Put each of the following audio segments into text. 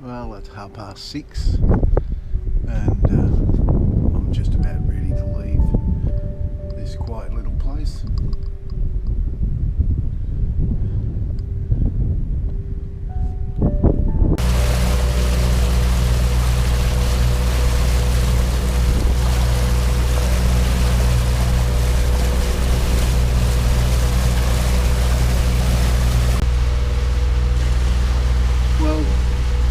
Well, it's 6:30 and I'm just about ready to leave this quiet little place.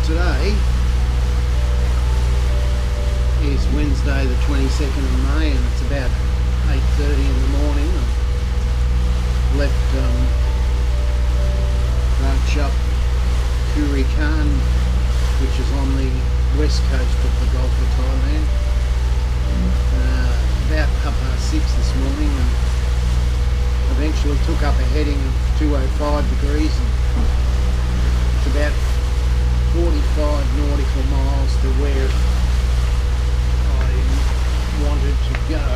Today is Wednesday the 22nd of May and it's about 8:30 in the morning. I've left PRACHUAP, KHIRI, which is on the west coast of the Gulf of Thailand, about 6:30 this morning, and eventually took up a heading of 205 degrees and it's about 45 nautical miles to where I wanted to go.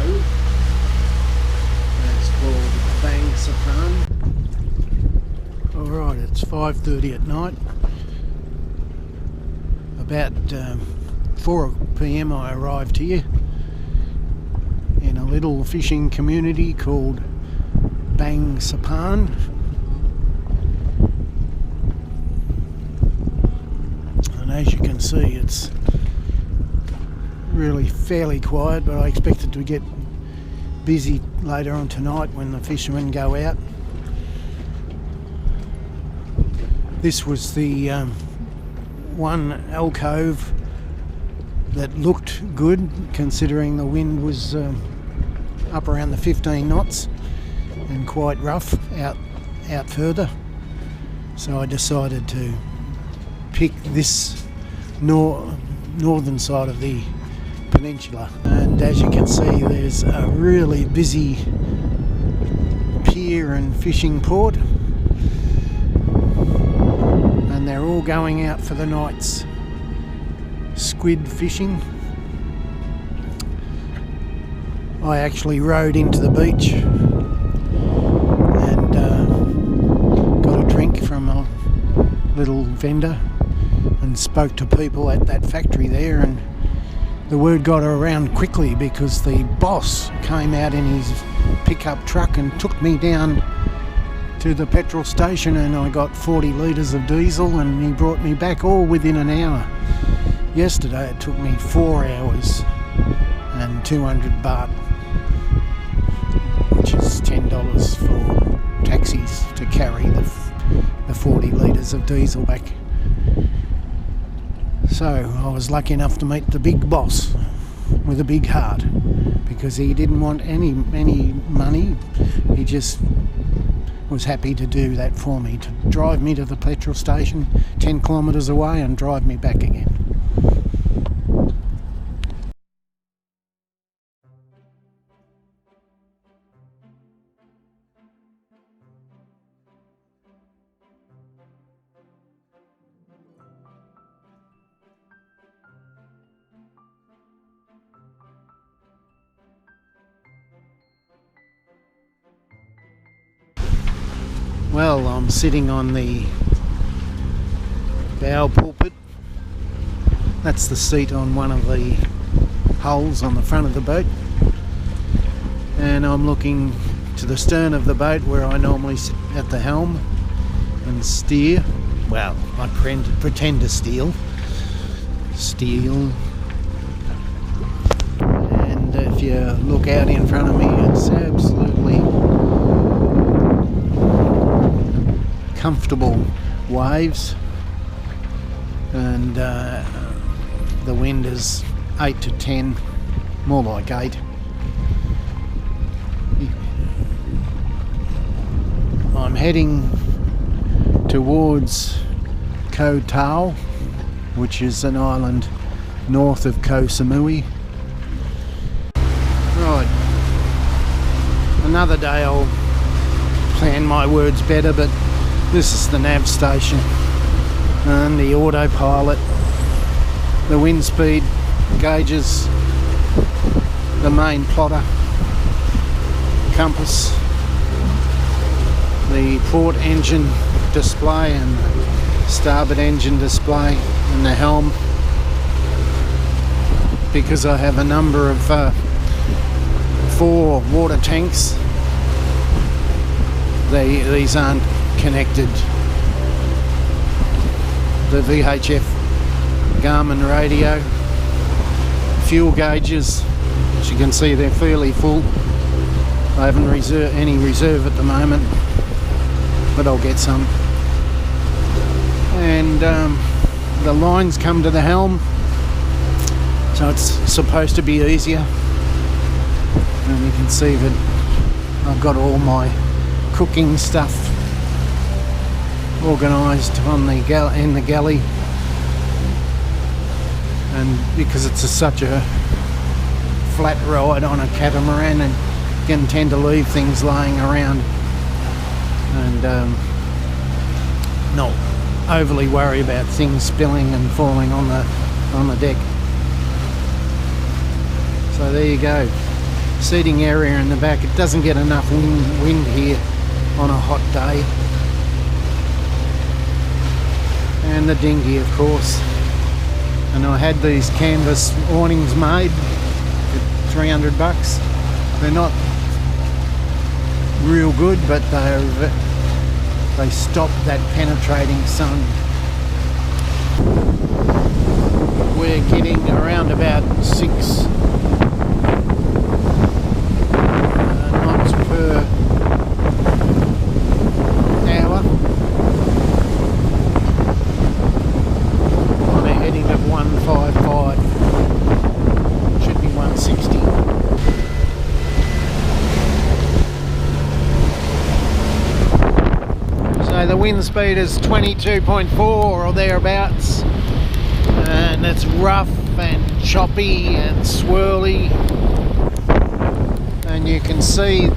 It's called Bang Sapan. Alright, it's 5:30 at night. About 4 PM I arrived here in a little fishing community called Bang Sapan. As you can see, it's really fairly quiet, but I expect it to get busy later on tonight when the fishermen go out. This was the one alcove that looked good, considering the wind was up around the 15 knots and quite rough out further. So I decided to pick this northern side of the peninsula, and as you can see, there's a really busy pier and fishing port, and they're all going out for the night's squid fishing. I actually rode into the beach and got a drink from a little vendor and spoke to people at that factory there, and the word got around quickly because the boss came out in his pickup truck and took me down to the petrol station, and I got 40 litres of diesel, and he brought me back all within an hour. Yesterday it took me 4 hours and 200 baht, which is $10 for taxis to carry the 40 litres of diesel back. So I was lucky enough to meet the big boss with a big heart, because he didn't want any money. He just was happy to do that for me, to drive me to the petrol station 10 kilometres away and drive me back again. Well, I'm sitting on the bow pulpit. That's the seat on one of the hulls on the front of the boat, and I'm looking to the stern of the boat where I normally sit at the helm and steer. Well, I pretend to steal, and if you look out in front of me, it's absolutely comfortable waves, and the wind is 8 to 10, more like 8. heading towards Koh Tao, which is an island north of Koh Samui. Right, another day I'll plan my words better, but this is the nav station and the autopilot, the wind speed gauges, the main plotter, compass, the port engine display and the starboard engine display, and the helm. Because I have a number of 4 water tanks, these aren't connected. The VHF Garmin radio, fuel gauges, as you can see they're fairly full. I haven't any reserve at the moment, but I'll get some. And the lines come to the helm, so it's supposed to be easier. And you can see that I've got all my cooking stuff organised on the in the galley, and because it's such a flat ride on a catamaran, and you can tend to leave things laying around and not overly worry about things spilling and falling on the deck. So there you go, seating area in the back. It doesn't get enough wind here on a hot day. And the dinghy, of course. And I had these canvas awnings made for $300. They're not real good, but they stop that penetrating sun. We're getting around about 6 knots per hour on a heading of 155. Should be 160. So the wind speed is 22.4 or thereabouts, and it's rough and choppy and swirly, and you can see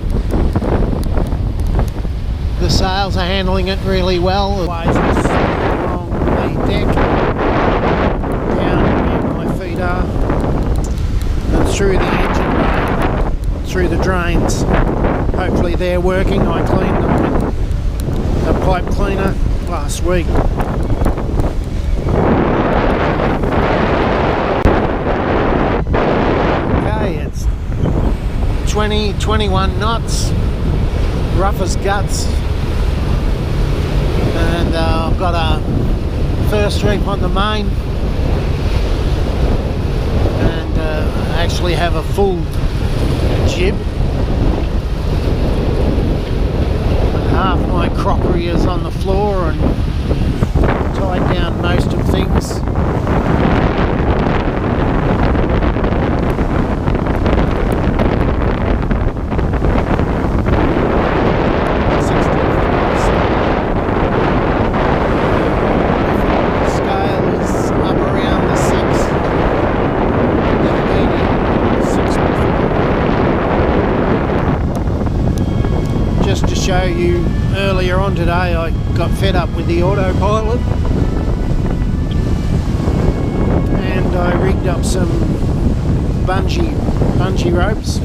the sails are handling it really well. The waves along the deck, down where my feet are, and through the engine bay, through the drains. Hopefully they're working. I cleaned them with a pipe cleaner last week. Okay, it's 21 knots, rough as guts, and I've got a first reef on the main, and I actually have a full jib. Half my crockery is on the floor and tied down most of things. Scale is up around the 6. Never been in 6 before. Just to show you, earlier on today I got fed up with the autopilot and I rigged up some bungee ropes